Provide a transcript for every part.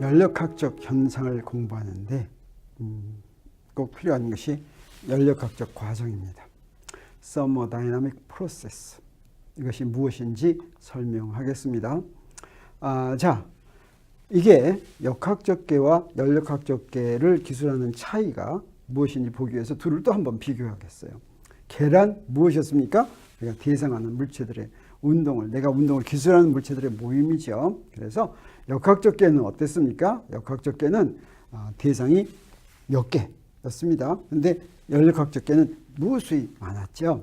연력학적 현상을 공부하는데 꼭 필요한 것이 연력학적 과정입니다. Thermodynamic process. 이것이 무엇인지 설명하겠습니다. 자, 이게 역학적계와 연력학적계를 기술하는 차이가 무엇인지 보기 위해서 둘을 또 한번 비교하겠어요. 계란 무엇이었습니까? 우리가 대상하는 물체들의 운동을, 내가 운동을 기술하는 물체들의 모임이죠. 그래서 역학적계는 어땠습니까? 역학적계는 대상이 몇 개였습니다. 근데 연력학적계는 무수히 많았죠.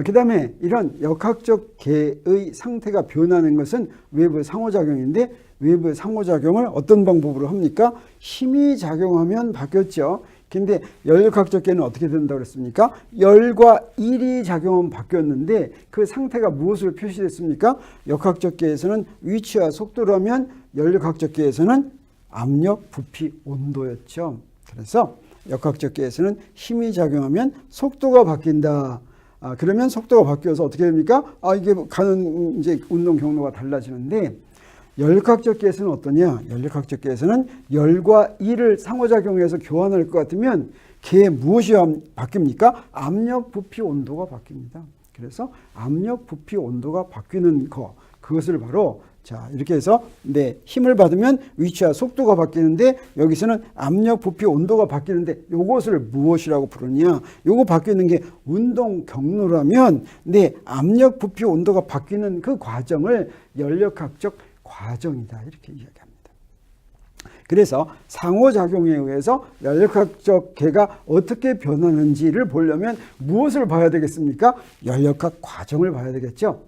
그 다음에 이런 역학적계의 상태가 변하는 것은 외부의 상호작용인데, 외부의 상호작용을 어떤 방법으로 합니까? 힘이 작용하면 바뀌었죠. 근데 연력학적계는 어떻게 된다고 그랬습니까? 열과 일이 작용하면 바뀌었는데 그 상태가 무엇으로 표시됐습니까? 역학적계에서는 위치와 속도라면 연력학적계에서는 압력, 부피, 온도였죠. 그래서 역학적계에서는 힘이 작용하면 속도가 바뀐다. 그러면 속도가 바뀌어서 어떻게 됩니까? 이게 가는 이제 운동 경로가 달라지는데, 연력학적계에서는 어떠냐? 연력학적계에서는 열과 일을 상호작용해서 교환할 것 같으면 걔 무엇이 바뀝니까? 압력, 부피, 온도가 바뀝니다. 그래서 압력, 부피, 온도가 바뀌는 그것을 바로 자 이렇게 해서 힘을 받으면 위치와 속도가 바뀌는데, 여기서는 압력, 부피, 온도가 바뀌는데 이것을 무엇이라고 부르냐? 요거 바뀌는 게 운동 경로라면 압력, 부피, 온도가 바뀌는 그 과정을 연력학적 과정이다, 이렇게 이야기합니다. 그래서 상호작용에 의해서 연력학적계가 어떻게 변하는지를 보려면 무엇을 봐야 되겠습니까? 연력학 과정을 봐야 되겠죠.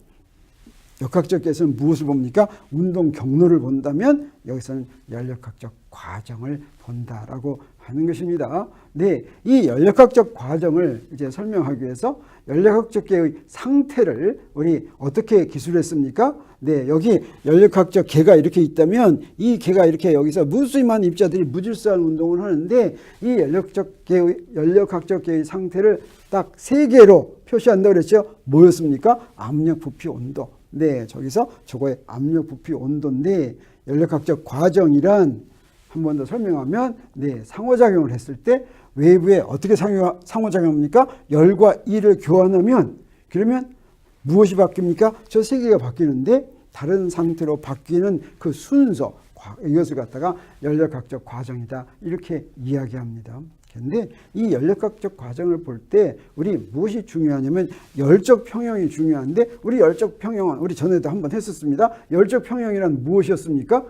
역학적계에서는 무엇을 봅니까? 운동 경로를 본다면 여기서는 연력학적 과정을 본다라고 하는 것입니다. 이 연력학적 과정을 이제 설명하기 위해서 연력학적계의 상태를 우리 어떻게 기술했습니까? 여기 연력학적 계가 이렇게 있다면 이 계가 이렇게 여기서 무수히 많은 입자들이 무질서한 운동을 하는데, 이 연력학적 계의 상태를 딱 세 개로 표시한다고 그랬죠. 뭐였습니까? 압력, 부피, 온도. 저기서 저거의 압력, 부피, 온도인데, 연력학적 과정이란 한 번 더 설명하면 상호작용을 했을 때 외부에 어떻게 상호작용합니까? 열과 일을 교환하면, 그러면 무엇이 바뀝니까? 저 세 개가 바뀌는데 다른 상태로 바뀌는 그 순서, 이것을 갖다가 연력학적 과정이다, 이렇게 이야기합니다. 그런데 이 연력학적 과정을 볼 때 우리 무엇이 중요하냐면 열적 평형이 중요한데, 우리 열적 평형은 우리 전에도 한번 했었습니다. 열적 평형이란 무엇이었습니까?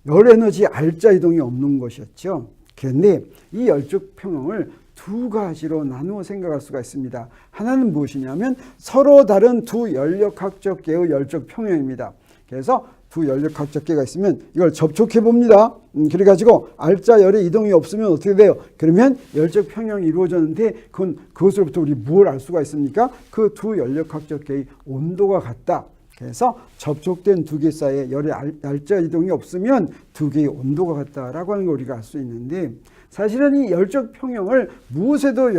열 에너지 알자 이동이 없는 것이었죠. 그런데 이 열적 평형을 두 가지로 나누어 생각할 수가 있습니다. 하나는 무엇이냐면 서로 다른 두 연력학적 계의 열적 평형입니다. 그래서 두 연력학적 계가 있으면 이걸 접촉해 봅니다. 그래가지고 알자 열의 이동이 없으면 어떻게 돼요? 그러면 열적 평형이 이루어졌는데 그것으로부터 우리 뭘 알 수가 있습니까? 그 두 연력학적 계의 온도가 같다. 그래서 접촉된 두 개 사이에 열의 알자 이동이 없으면 두 개의 온도가 같다라고 하는 걸 우리가 알 수 있는데, 사실은 이 열적 평형을 무엇에도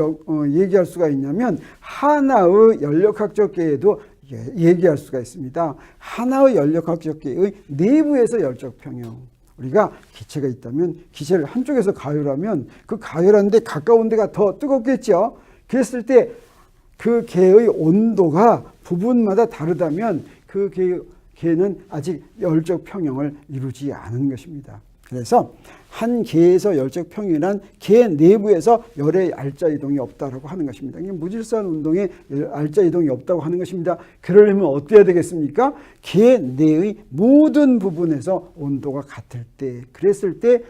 얘기할 수가 있냐면 하나의 연력학적 계에도 얘기할 수가 있습니다. 하나의 연력학적 계의 내부에서 열적 평형. 우리가 기체가 있다면 기체를 한쪽에서 가열하면 그 가열하는 데 가까운 데가 더 뜨겁겠죠. 그랬을 때 그 계의 온도가 부분마다 다르다면 그 계는 아직 열적 평형을 이루지 않은 것입니다. 그래서 한 계에서 열적 평형이란 계 내부에서 열의 알자 이동이 없다라고 하는 것입니다. 이게 무질서한 운동에 알자 이동이 없다고 하는 것입니다. 그러려면 어떻게 해야 되겠습니까? 계 내의 모든 부분에서 온도가 같을 때, 그랬을 때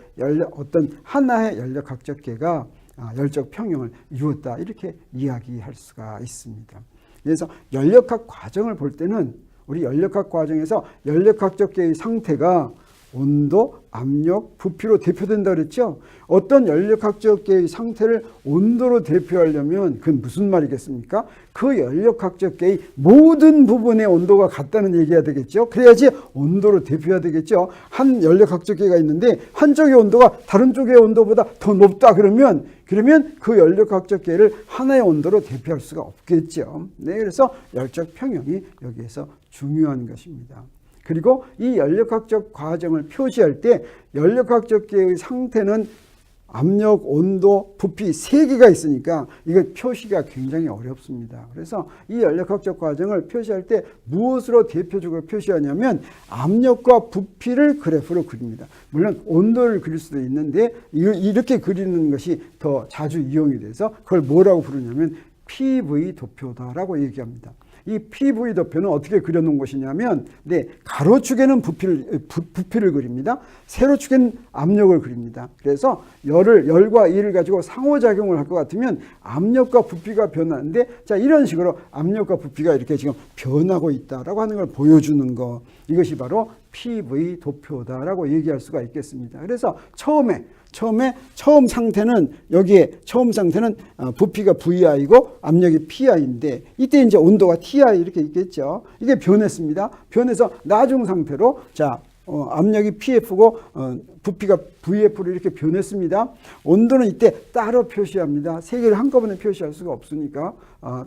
어떤 하나의 연력학적 계가 열적 평형을 이루었다, 이렇게 이야기할 수가 있습니다. 그래서 연력학 과정을 볼 때는 우리 연력학 과정에서 연력학적 계의 상태가 온도, 압력, 부피로 대표된다 그랬죠. 어떤 연력학적 계의 상태를 온도로 대표하려면 그건 무슨 말이겠습니까? 그 연력학적 계의 모든 부분의 온도가 같다는 얘기가 되겠죠. 그래야지 온도로 대표해야 되겠죠. 한 연력학적 계가 있는데 한쪽의 온도가 다른 쪽의 온도보다 더 높다 그러면 그 연력학적 계를 하나의 온도로 대표할 수가 없겠죠. 그래서 열적 평형이 여기에서 중요한 것입니다. 그리고 이 연력학적 과정을 표시할 때 연력학적 계의 상태는 압력, 온도, 부피 3개가 있으니까 이거 표시가 굉장히 어렵습니다. 그래서 이 연력학적 과정을 표시할 때 무엇으로 대표적으로 표시하냐면 압력과 부피를 그래프로 그립니다. 물론 온도를 그릴 수도 있는데 이렇게 그리는 것이 더 자주 이용이 돼서 그걸 뭐라고 부르냐면 PV 도표다라고 얘기합니다. 이 PV 도표는 어떻게 그려놓은 것이냐면 가로축에는 부피를 그립니다. 세로축에는 압력을 그립니다. 그래서 열과 일을 가지고 상호작용을 할 것 같으면 압력과 부피가 변하는데 자 이런 식으로 압력과 부피가 이렇게 지금 변하고 있다라고 하는 걸 보여주는 거 이것이 바로 PV 도표다라고 얘기할 수가 있겠습니다. 그래서 처음 상태는 여기에 처음 상태는 부피가 VI고 압력이 PI인데 이때 이제 온도가 TI 이렇게 있겠죠. 이게 변했습니다. 변해서 나중 상태로 압력이 PF고 부피가 VF로 이렇게 변했습니다. 온도는 이때 따로 표시합니다. 3개를 한꺼번에 표시할 수가 없으니까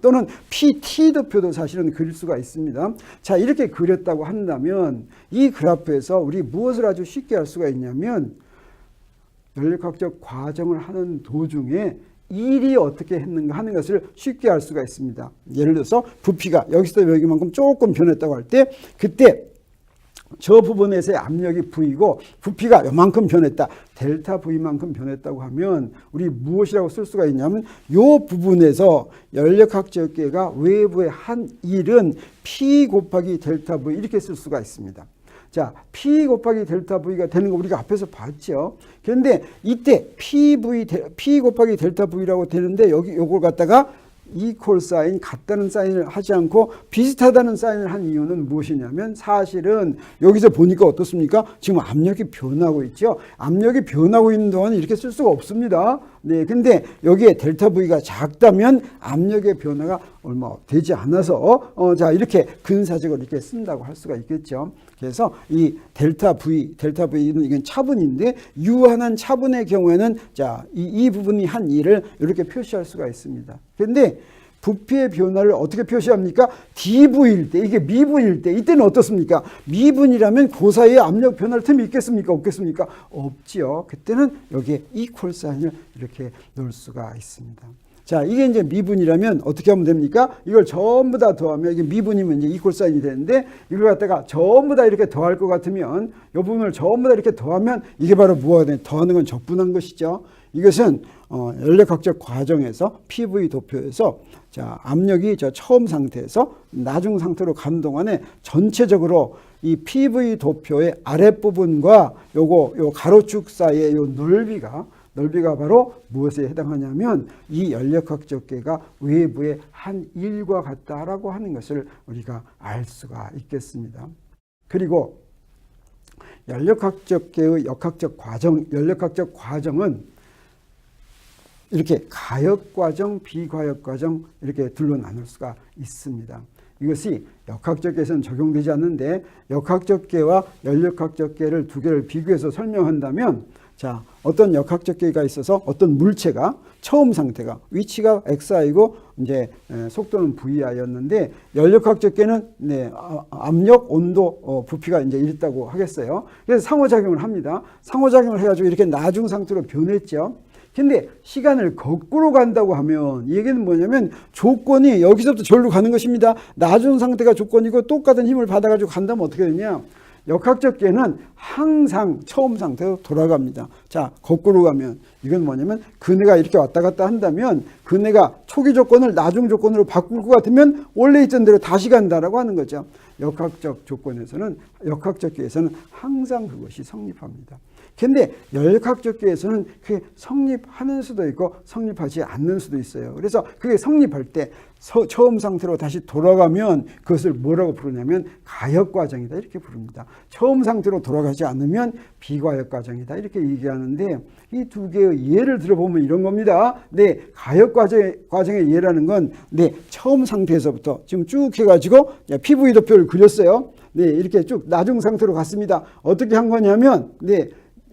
또는 PT 도표도 사실은 그릴 수가 있습니다. 자 이렇게 그렸다고 한다면 이 그래프에서 우리 무엇을 아주 쉽게 할 수가 있냐면 연력학적 과정을 하는 도중에 일이 어떻게 했는가 하는 것을 쉽게 알 수가 있습니다. 예를 들어서 부피가 여기서 여기만큼 조금 변했다고 할 때 그때 저 부분에서의 압력이 V고 부피가 이만큼 변했다. 델타 V만큼 변했다고 하면 우리 무엇이라고 쓸 수가 있냐면 이 부분에서 연력학적계가 외부에 한 일은 P 곱하기 델타 V 이렇게 쓸 수가 있습니다. 자, P 곱하기 델타 V가 되는 거 우리가 앞에서 봤죠. 그런데 이때 P 곱하기 델타 V라고 되는데 요걸 갖다가 이퀄 사인, 같다는 사인을 하지 않고 비슷하다는 사인을 한 이유는 무엇이냐면 사실은 여기서 보니까 어떻습니까? 지금 압력이 변하고 있죠. 압력이 변하고 있는 동안 이렇게 쓸 수가 없습니다. 근데 여기에 델타 V가 작다면 압력의 변화가 얼마 되지 않아서 이렇게 근사적으로 이렇게 쓴다고 할 수가 있겠죠. 그래서 이 델타 V는 이건 차분인데 유한한 차분의 경우에는 이 부분이 한 일을 이렇게 표시할 수가 있습니다. 그런데 부피의 변화를 어떻게 표시합니까? DV일 때, 이게 미분일 때, 이때는 어떻습니까? 미분이라면 그 사이에 압력 변화를 틈이 있겠습니까? 없겠습니까? 없지요. 그때는 여기에 이퀄 사인을 이렇게 넣을 수가 있습니다. 자, 이게 이제 미분이라면 어떻게 하면 됩니까? 이걸 전부 다 더하면, 이게 미분이면 이제 이퀄 사인이 되는데, 이걸 갖다가 전부 다 이렇게 더할 것 같으면, 이 부분을 전부 다 이렇게 더하면, 이게 바로 뭐가 돼? 더하는 건 적분한 것이죠. 이것은 연력학적 과정에서 PV 도표에서 압력이 처음 상태에서 나중 상태로 가는 동안에 전체적으로 이 PV 도표의 아랫부분과 요 가로축 사이의 요 넓이가 바로 무엇에 해당하냐면 이 연력학적계가 외부의 한 일과 같다라고 하는 것을 우리가 알 수가 있겠습니다. 그리고 연력학적계의 역학적 과정은 이렇게 가역과정, 비가역과정 이렇게 둘로 나눌 수가 있습니다. 이것이 역학적계에서는 적용되지 않는데 역학적계와 연력학적계를 두 개를 비교해서 설명한다면 어떤 역학적계가 있어서 어떤 물체가 처음 상태가 위치가 XI고 이제 속도는 VI였는데 연력학적계는 압력, 온도, 부피가 이제 이랬다고 하겠어요. 그래서 상호작용을 합니다. 상호작용을 해가지고 이렇게 나중 상태로 변했죠. 근데 시간을 거꾸로 간다고 하면 이 얘기는 뭐냐면 조건이 여기서부터 저리로 가는 것입니다. 나중 상태가 조건이고 똑같은 힘을 받아가지고 간다면 어떻게 되냐? 역학적계는 항상 처음 상태로 돌아갑니다. 거꾸로 가면 이건 뭐냐면 그네가 이렇게 왔다 갔다 한다면 그네가 초기 조건을 나중 조건으로 바꿀 것 같으면 원래 있던 대로 다시 간다라고 하는 거죠. 역학적계에서는 항상 그것이 성립합니다. 근데 연력학적계에서는 그게 성립하는 수도 있고 성립하지 않는 수도 있어요. 그래서 그게 성립할 때 처음 상태로 다시 돌아가면 그것을 뭐라고 부르냐면 가역과정이다 이렇게 부릅니다. 처음 상태로 돌아가지 않으면 비가역과정이다 이렇게 얘기하는데 이 두 개의 예를 들어보면 이런 겁니다. 가역과정의 예라는 건 처음 상태에서부터 지금 쭉 해가지고 PV 도표를 그렸어요. 이렇게 쭉 나중 상태로 갔습니다. 어떻게 한 거냐면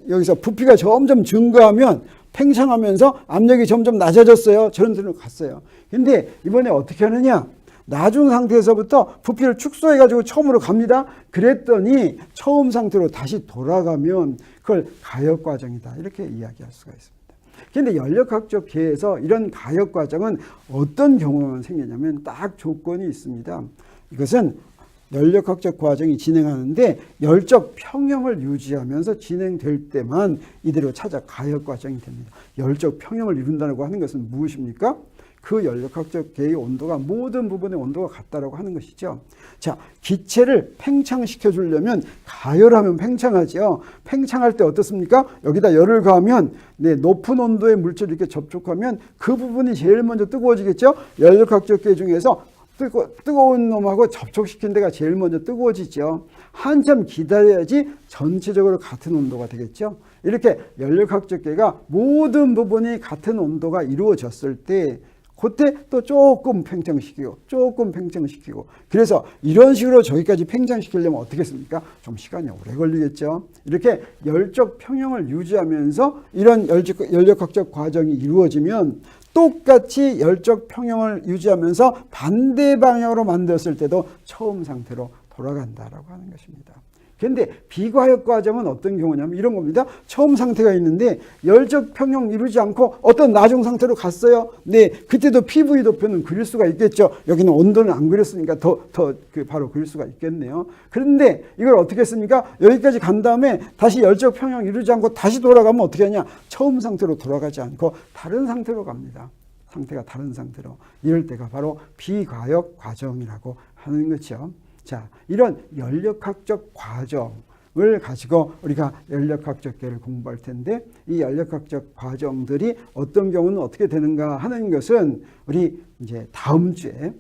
여기서 부피가 점점 증가하면 팽창하면서 압력이 점점 낮아졌어요. 저런 데로 갔어요. 근데 이번에 어떻게 하느냐? 나중 상태에서부터 부피를 축소해가지고 처음으로 갑니다. 그랬더니 처음 상태로 다시 돌아가면 그걸 가역 과정이다. 이렇게 이야기할 수가 있습니다. 그런데 연력학적 계에서 이런 가역 과정은 어떤 경우만 생기냐면 딱 조건이 있습니다. 이것은 연력학적 과정이 진행하는데 열적 평형을 유지하면서 진행될 때만 이대로 찾아 가역 과정이 됩니다. 열적 평형을 이룬다고 하는 것은 무엇입니까? 그 연력학적 계의 온도가 모든 부분의 온도가 같다라고 하는 것이죠. 자, 기체를 팽창시켜 주려면 가열하면 팽창하죠. 팽창할 때 어떻습니까? 여기다 열을 가하면 높은 온도의 물질이 이렇게 접촉하면 그 부분이 제일 먼저 뜨거워지겠죠. 연력학적 계 중에서 뜨거운 놈하고 접촉시킨 데가 제일 먼저 뜨거워지죠. 한참 기다려야지 전체적으로 같은 온도가 되겠죠. 이렇게 연력학적 계가 모든 부분이 같은 온도가 이루어졌을 때 그때 또 조금 팽창시키고 그래서 이런 식으로 저기까지 팽창시키려면 어떻게 했습니까? 좀 시간이 오래 걸리겠죠. 이렇게 열적 평형을 유지하면서 이런 연력학적 과정이 이루어지면 똑같이 열적 평형을 유지하면서 반대 방향으로 만들었을 때도 처음 상태로 돌아간다라고 하는 것입니다. 그런데 비과역 과정은 어떤 경우냐면 이런 겁니다. 처음 상태가 있는데 열적 평형 이루지 않고 어떤 나중 상태로 갔어요. 네, 그때도 PV 도표는 그릴 수가 있겠죠. 여기는 온도는 안 그렸으니까 바로 그릴 수가 있겠네요. 그런데 이걸 어떻게 했습니까? 여기까지 간 다음에 다시 열적 평형 이루지 않고 다시 돌아가면 어떻게 하냐? 처음 상태로 돌아가지 않고 다른 상태로 갑니다. 상태가 다른 상태로. 이럴 때가 바로 비과역 과정이라고 하는 거죠. 자, 이런 연력학적 과정을 가지고 우리가 연력학적 계를 공부할 텐데 이 연력학적 과정들이 어떤 경우는 어떻게 되는가 하는 것은 우리 이제 다음 주에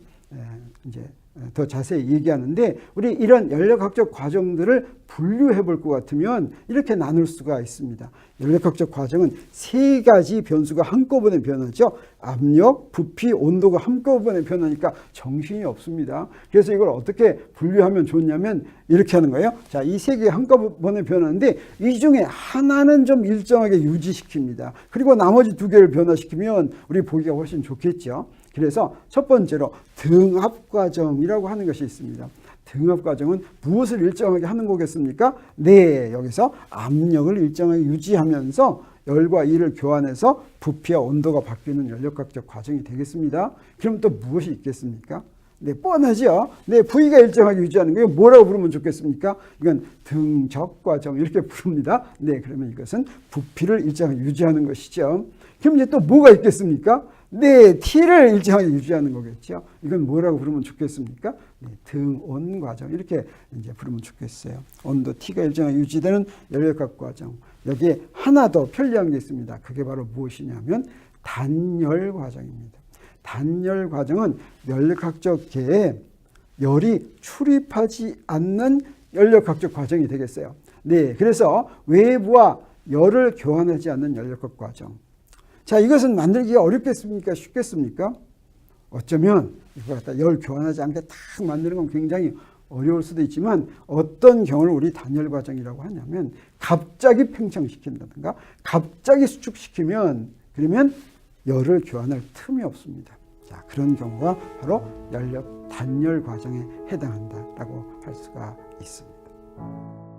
이제 더 자세히 얘기하는데 우리 이런 연력학적 과정들을 분류해 볼 것 같으면 이렇게 나눌 수가 있습니다. 연력학적 과정은 세 가지 변수가 한꺼번에 변하죠. 압력, 부피, 온도가 한꺼번에 변하니까 정신이 없습니다. 그래서 이걸 어떻게 분류하면 좋냐면 이렇게 하는 거예요. 자, 이 세 개 한꺼번에 변하는데 이 중에 하나는 좀 일정하게 유지시킵니다. 그리고 나머지 두 개를 변화시키면 우리 보기가 훨씬 좋겠죠. 그래서 첫 번째로 등압 과정이라고 하는 것이 있습니다. 등압 과정은 무엇을 일정하게 하는 거겠습니까? 네, 여기서 압력을 일정하게 유지하면서 열과 이를 교환해서 부피와 온도가 바뀌는 연력학적 과정이 되겠습니다. 그럼 또 무엇이 있겠습니까? 네, 뻔하죠. 네, V가 일정하게 유지하는 거예요. 뭐라고 부르면 좋겠습니까? 이건 등적 과정 이렇게 부릅니다. 네, 그러면 이것은 부피를 일정하게 유지하는 것이죠. 그럼 이제 또 뭐가 있겠습니까? 네, T를 일정하게 유지하는 거겠죠. 이건 뭐라고 부르면 좋겠습니까? 네, 등온 과정 이렇게 이제 부르면 좋겠어요. 온도 T가 일정하게 유지되는 연력학 과정. 여기에 하나 더 편리한 게 있습니다. 그게 바로 무엇이냐면 단열 과정입니다. 단열 과정은 연력학적 계에 열이 출입하지 않는 연력학적 과정이 되겠어요. 네, 그래서 외부와 열을 교환하지 않는 연력학 과정. 자, 이것은 만들기가 어렵겠습니까? 쉽겠습니까? 어쩌면 이거 갖다 열 교환하지 않게 딱 만드는 건 굉장히 어려울 수도 있지만 어떤 경우를 우리 단열 과정이라고 하냐면 갑자기 팽창시킨다든가 갑자기 수축시키면 그러면 열을 교환할 틈이 없습니다. 자, 그런 경우가 바로 단열 과정에 해당한다라고 할 수가 있습니다.